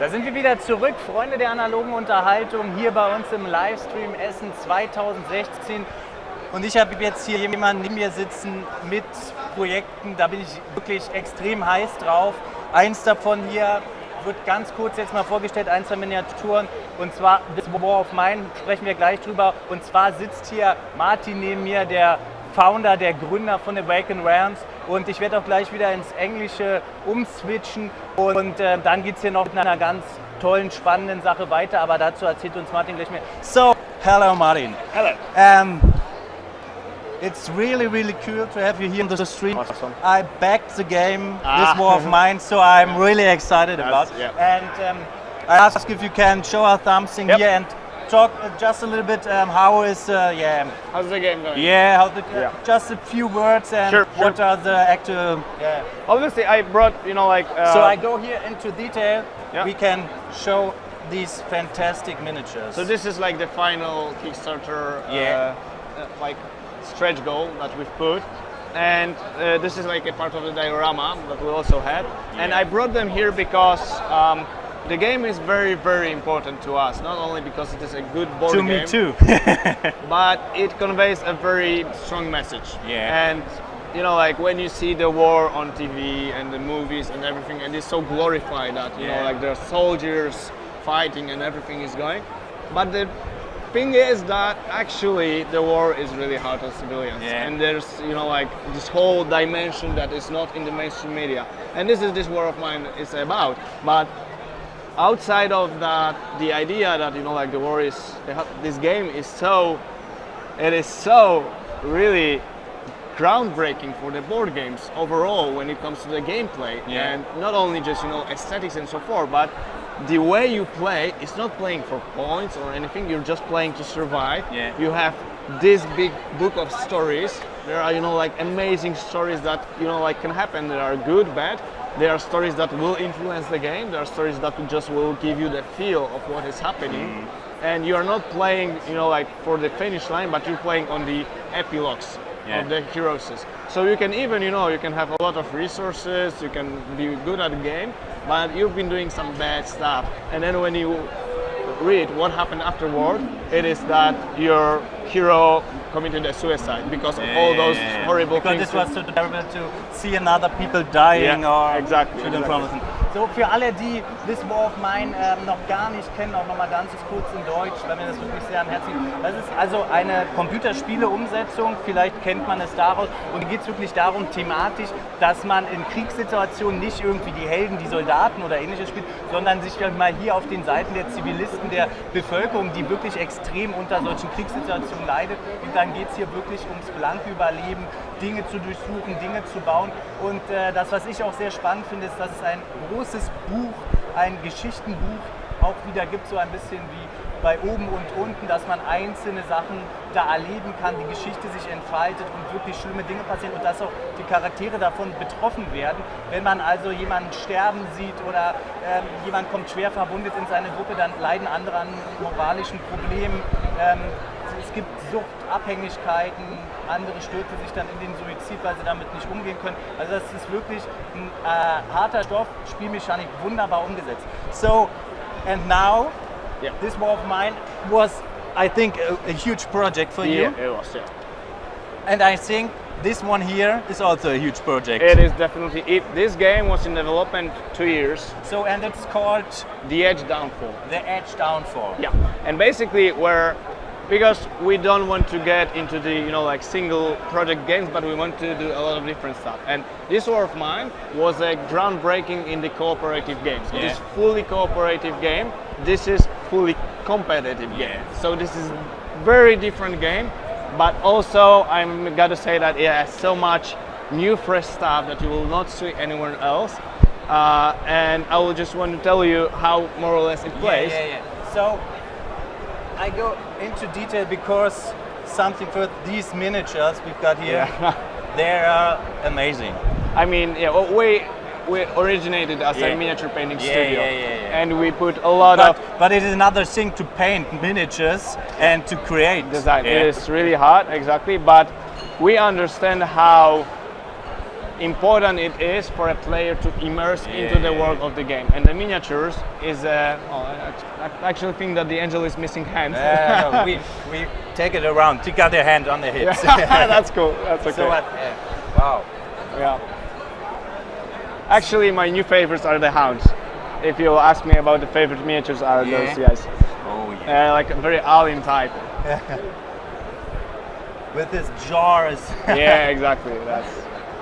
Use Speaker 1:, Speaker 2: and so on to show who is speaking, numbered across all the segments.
Speaker 1: Da sind wir wieder zurück, Freunde der analogen Unterhaltung, hier bei uns im Livestream Essen 2016. Und ich habe jetzt hier jemanden neben mir sitzen mit Projekten, da bin ich wirklich extrem heiß drauf. Eins davon hier wird ganz kurz jetzt mal vorgestellt, ein, zwei Miniaturen. Und zwar das War of Mine, sprechen wir gleich drüber. Und zwar sitzt hier Martin neben mir, der Founder, der Gründer von Awaken Realms. Und ich werde auch gleich wieder ins Englische umswitchen. Und dann geht es hier noch mit einer ganz tollen, spannenden Sache weiter. Aber dazu erzählt uns Martin gleich mehr. So, hello Martin.
Speaker 2: Hello.
Speaker 1: It's really cool to have you here on the stream.
Speaker 2: Awesome.
Speaker 1: I backed the game, this War of Mine, so I'm really excited about it.
Speaker 2: Yeah.
Speaker 1: And I ask if you can show us something here and talk just a little bit how is
Speaker 2: How's the game going?
Speaker 1: just a few words and what are the actual
Speaker 2: Obviously I brought,
Speaker 1: so I go here into detail.
Speaker 2: Yeah.
Speaker 1: We can show these fantastic miniatures.
Speaker 2: So this is like the final Kickstarter stretch goal that we've put, and this is like a part of the diorama that we also had. And I brought them here because the game is very important to us, not only because it is a good board game.
Speaker 1: To me too.
Speaker 2: But it conveys a very strong message.
Speaker 1: Yeah.
Speaker 2: And when you see the war on TV and the movies and everything, and it's so glorified that there are soldiers fighting and everything is going, but the thing is that actually the war is really hard on civilians, and there's this whole dimension that is not in the mainstream media, and this War of Mine is about. But outside of that, the idea that the war is, this game is so really groundbreaking for the board games overall when it comes to the gameplay, and not only just aesthetics and so forth, but the way you play is not playing for points or anything. You're just playing to survive. You have this big book of stories. There are amazing stories that can happen. There are good, bad. There are stories that will influence the game. There are stories that just will give you the feel of what is happening. And you are not playing for the finish line, but you're playing on the epilogues of the heroes. So you can even you can have a lot of resources, you can be good at the game, but you've been doing some bad stuff, and then when you read what happened afterward, it is that your hero committed a suicide because of all those horrible things.
Speaker 1: Because this was so terrible to see another people dying or
Speaker 2: exactly.
Speaker 1: So, für alle, die This War of Mine noch gar nicht kennen, auch nochmal ganz kurz in Deutsch, weil mir das wirklich sehr am Herzen liegt. Das ist also eine Computerspiele-Umsetzung, vielleicht kennt man es daraus. Und geht es wirklich darum, thematisch, dass man in Kriegssituationen nicht irgendwie die Helden, die Soldaten oder ähnliches spielt, sondern sich mal hier auf den Seiten der Zivilisten, der Bevölkerung, die wirklich extrem unter solchen Kriegssituationen leidet. Und dann geht es hier wirklich ums blanke Überleben, Dinge zu durchsuchen, Dinge zu bauen. Und das, was ich auch sehr spannend finde, ist, dass es ein großes Buch, ein Geschichtenbuch auch wieder gibt, so ein bisschen wie bei Oben und Unten, dass man einzelne Sachen da erleben kann, die Geschichte sich entfaltet und wirklich schlimme Dinge passieren und dass auch die Charaktere davon betroffen werden. Wenn man also jemanden sterben sieht oder jemand kommt schwer verwundet in seine Gruppe, dann leiden andere an moralischen Problemen. Es gibt Suchtabhängigkeiten, andere stürzen sich dann in den Suizid, weil sie damit nicht umgehen können. Also das ist wirklich ein harter Stoff, Spielmechanik wunderbar umgesetzt. So, and now, this War of Mine was, I think, a huge project for you.
Speaker 2: Yeah, it was,
Speaker 1: And I think this one here is also a huge project.
Speaker 2: It is definitely it. This game was in development 2 years.
Speaker 1: So, and it's called?
Speaker 2: The Edge Dawnfall.
Speaker 1: The Edge Dawnfall.
Speaker 2: Yeah, and basically because we don't want to get into the single project games, but we want to do a lot of different stuff. And this War of Mine was a groundbreaking in the cooperative games. It is fully cooperative game. This is fully competitive game. So this is very different game, but also I'm gotta say that it has so much new fresh stuff that you will not see anywhere else. And I will just want to tell you how more or less it plays.
Speaker 1: So I go into detail because something for these miniatures we've got here, they are amazing.
Speaker 2: I mean, we originated as a miniature painting studio, and we put a lot
Speaker 1: But it is another thing to paint miniatures and to create
Speaker 2: design. It is really hard, exactly. But we understand how important it is for a player to immerse into the world of the game. And the miniatures is, I actually think that the angel is missing hands.
Speaker 1: No, we take it around. Take out their hand on the hips.
Speaker 2: That's cool. That's okay.
Speaker 1: So wow.
Speaker 2: Yeah. Actually, my new favorites are the hounds. If you ask me about the favorite miniatures, are those guys.
Speaker 1: Oh yeah.
Speaker 2: Like a very alien type.
Speaker 1: With his jaws.
Speaker 2: Yeah, exactly. That's.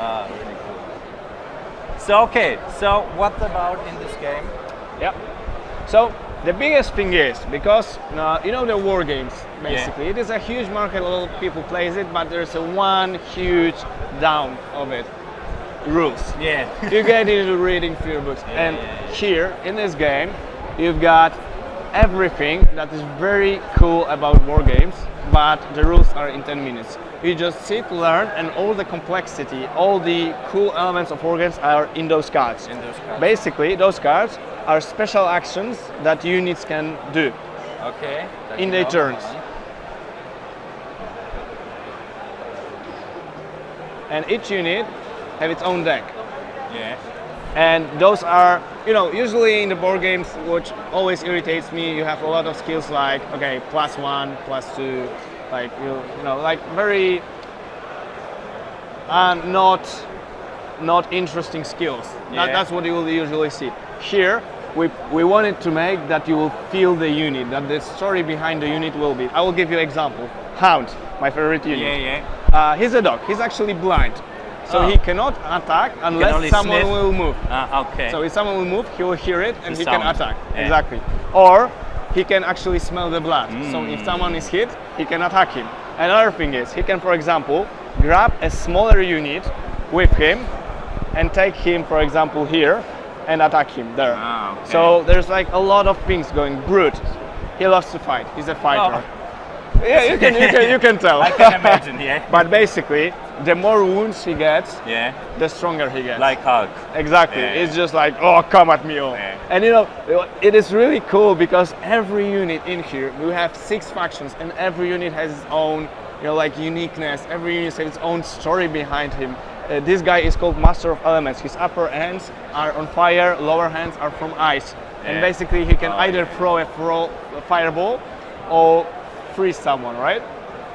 Speaker 1: Really cool. So what about in this game?
Speaker 2: Yeah. So the biggest thing is because the war games basically it is a huge market. A lot of people plays it, but there's one huge down of it. Rules. Yeah. You get into reading few books, and here in this game, you've got everything that is very cool about war games, but the rules are in 10 minutes. You just sit, learn, and all the complexity, all the cool elements of war games are in those cards. Basically, those cards are special actions that units can do.
Speaker 1: Okay.
Speaker 2: In their turns. And each unit have its own deck.
Speaker 1: Yeah.
Speaker 2: And those are, usually in the board games, which always irritates me, you have a lot of skills like, okay, +1, +2, like, like very not interesting skills.
Speaker 1: Yeah.
Speaker 2: That's what you will usually see. Here, we wanted to make that you will feel the unit, that the story behind the unit will be. I will give you an example. Hound, my favorite unit.
Speaker 1: Yeah.
Speaker 2: He's a dog. He's actually blind. So he cannot attack unless someone will move.
Speaker 1: Okay.
Speaker 2: So if someone will move, he will hear it and he
Speaker 1: sound.
Speaker 2: can attack.
Speaker 1: Yeah.
Speaker 2: Exactly. Or he can actually smell the blood. So if someone is hit, he can attack him. Another thing is, he can, for example, grab a smaller unit with him and take him, for example, here and attack him there.
Speaker 1: Okay.
Speaker 2: So there's like a lot of things going. Brute. He loves to fight. He's a fighter. Yeah, you can tell.
Speaker 1: I can imagine, yeah.
Speaker 2: But basically, the more wounds he gets,
Speaker 1: Yeah.
Speaker 2: the stronger he gets.
Speaker 1: Like Hulk.
Speaker 2: Exactly.
Speaker 1: Yeah.
Speaker 2: It's just like, oh, come at me, oh.
Speaker 1: Yeah.
Speaker 2: And it is really cool because every unit in here, we have 6 factions, and every unit has its own, like uniqueness. Every unit has its own story behind him. This guy is called Master of Elements. His upper hands are on fire, lower hands are from ice. And basically, he can either throw a fireball or freeze someone, right?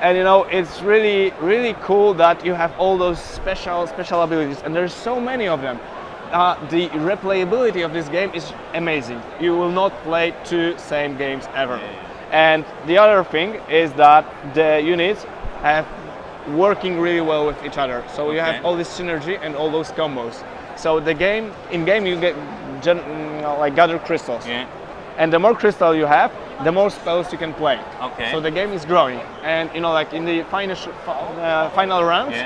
Speaker 2: And it's really, really cool that you have all those special abilities, and there's so many of them. The replayability of this game is amazing. You will not play 2 same games ever. And the other thing is that the units have working really well with each other. So you have all this synergy and all those combos. So in game you get gather crystals. Yeah. And the more crystal you have, the more spells you can play. Okay. So the game is growing, and like in the final rounds,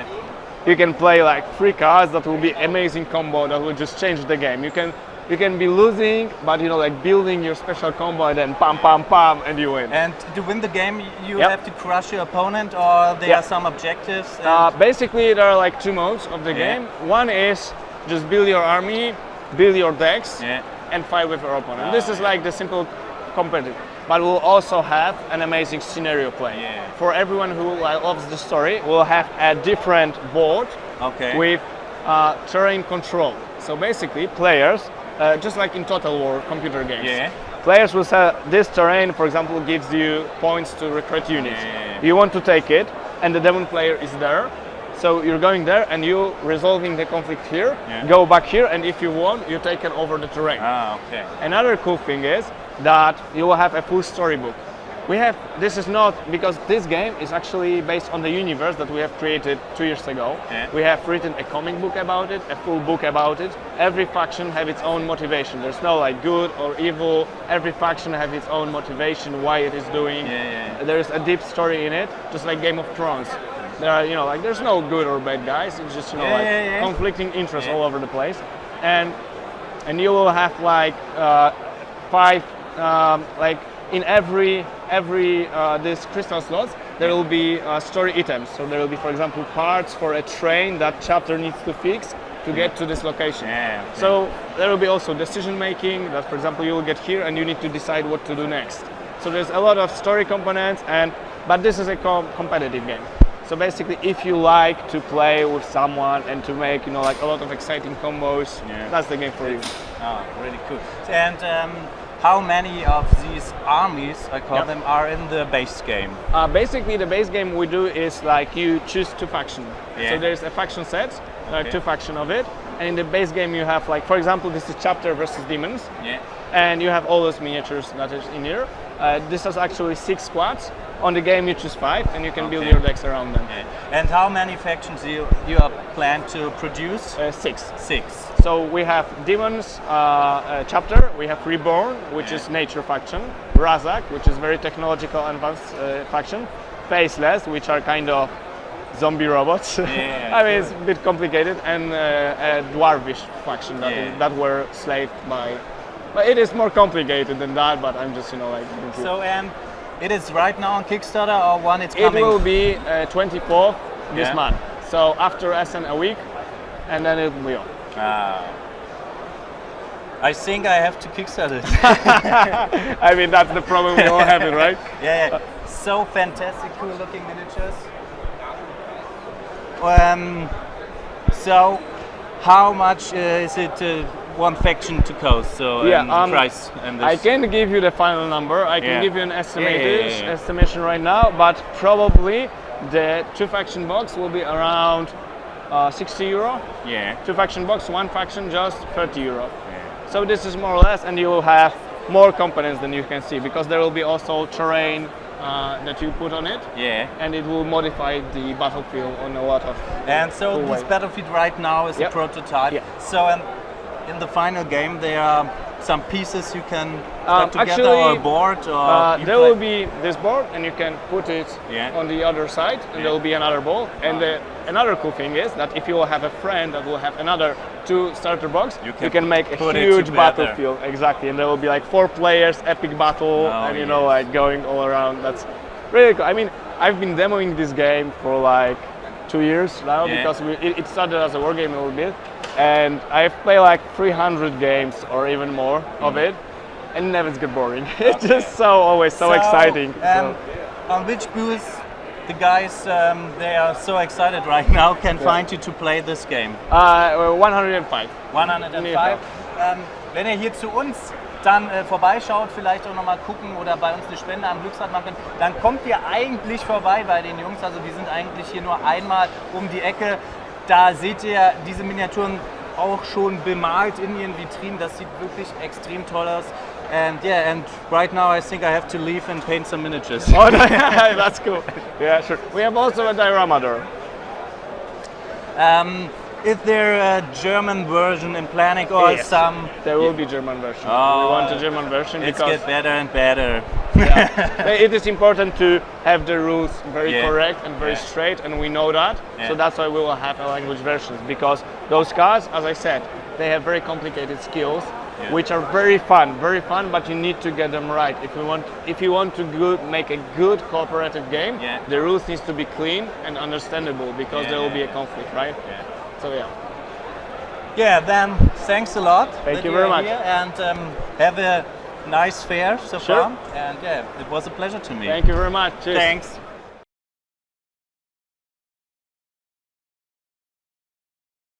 Speaker 2: you can play like 3 cards that will be amazing combo that will just change the game. You can be losing, but like building your special combo and then pam pam pam and you win.
Speaker 1: And to win the game, you have to crush your opponent, or there are some objectives.
Speaker 2: Basically, there are like 2 modes of the game. One is just build your army, build your decks, and fight with your opponent. This is like the simple competitive. But we'll also have an amazing scenario play. For everyone who loves the story, we'll have a different board with terrain control. So basically, players, just like in Total War computer games, players will say this terrain, for example, gives you points to recruit units. You want to take it, and the demon player is there. So you're going there and you resolving the conflict here, go back here, and if you want, you take over the terrain. Another cool thing is that you will have a full storybook. This is not, because this game is actually based on the universe that we have created 2 years ago. We have written a comic book about it, a full book about it. Every faction have its own motivation. There's no like good or evil. Every faction have its own motivation, why it is doing. There's a deep story in it, just like Game of Thrones. There are, there's no good or bad guys. It's just, conflicting interests all over the place. And you will have like 5, in every these crystal slots, there will be story items. So there will be, for example, parts for a train that chapter needs to fix to get to this location. So there will be also decision making that, for example, you will get here and you need to decide what to do next. So there's a lot of story components, but this is a competitive game. So basically, if you like to play with someone and to make, you know, like a lot of exciting combos, that's the game for you.
Speaker 1: Oh, really cool. And how many of these armies, I call them, are in the base game?
Speaker 2: Basically, the base game we do is like you choose 2 factions.
Speaker 1: Yeah.
Speaker 2: So there's a faction set, like 2 factions of it. And in the base game you have, like, for example, this is chapter versus demons.
Speaker 1: Yeah.
Speaker 2: And you have all those miniatures that is in here. This is actually 6 squads. On the game you choose 5 and you can build your decks around them.
Speaker 1: Yeah. And how many factions you are planned to produce?
Speaker 2: 6.
Speaker 1: 6.
Speaker 2: So we have demons chapter, we have reborn, which is nature faction, Razak, which is very technological advanced faction, faceless, which are kind of zombie robots.
Speaker 1: Yeah,
Speaker 2: I mean, it's a bit complicated, and a dwarvish faction that were slaved by. But it is more complicated than that. But I'm just, you know, like.
Speaker 1: So it is right now on Kickstarter, or when it's coming?
Speaker 2: It will be 24th this month. So after Essen a week, and then it will be on.
Speaker 1: I think I have to Kickstart it.
Speaker 2: I mean, that's the problem, we all have it, right?
Speaker 1: Yeah. So fantastic, cool looking miniatures. So how much is it one faction to cost? So price and this.
Speaker 2: I can't give you the final number. I can give you an estimation right now, but probably the 2 faction box will be around 60 euro.
Speaker 1: Yeah.
Speaker 2: 2 faction box, 1 faction just 30 euro. Yeah. So this is more or less, and you will have more components than you can see, because there will be also terrain that you put on it. Yeah. And it will modify the battlefield on a lot of. And so
Speaker 1: this battlefield right now is a prototype. Yeah. So in the final game there are some pieces you can put together, actually, or a board, or
Speaker 2: there will be this board, and you can put it on the other side, and there will be another ball. And another cool thing is that if you will have a friend that will have another 2 starter box, you can make a huge battlefield. Exactly, and there will be like 4 players, epic battle, and you know, like going all around. That's really cool. I mean, I've been demoing this game for like 2 years now, because it started as a war game a little bit. And I've played like 300 games or even more of it, and it never gets boring. It's just always so exciting.
Speaker 1: On which booth the guys they are so excited right now can find you to play this game?
Speaker 2: 105.
Speaker 1: 105. Wenn ihr hier zu uns dann vorbeischaut, vielleicht auch nochmal gucken oder bei uns eine Spende am Glücksrad machen könnt, dann kommt ihr eigentlich vorbei bei den Jungs. Also die sind eigentlich hier nur einmal um die Ecke. Da seht ihr diese Miniaturen auch schon bemalt in ihren Vitrinen. Das sieht wirklich extrem toll aus. And right now I think I have to leave and paint some miniatures.
Speaker 2: Oh, that's cool. Yeah, sure. We have also a diorama door.
Speaker 1: Is there a German version in planning, or some?
Speaker 2: There will be German version. We want a German version because
Speaker 1: it's get better and better.
Speaker 2: It is important to have the rules very correct and very straight, and we know that. So that's why we will have a language version, because those cards, as I said, they have very complicated skills, which are very fun, but you need to get them right. If you want to make a good cooperative game, the rules needs to be clean and understandable, because there will be a conflict, right? So
Speaker 1: then thanks a lot.
Speaker 2: Thank you very much.
Speaker 1: And have a nice fair so far. And it was a pleasure to me.
Speaker 2: Thank you very much. Cheers.
Speaker 1: Thanks.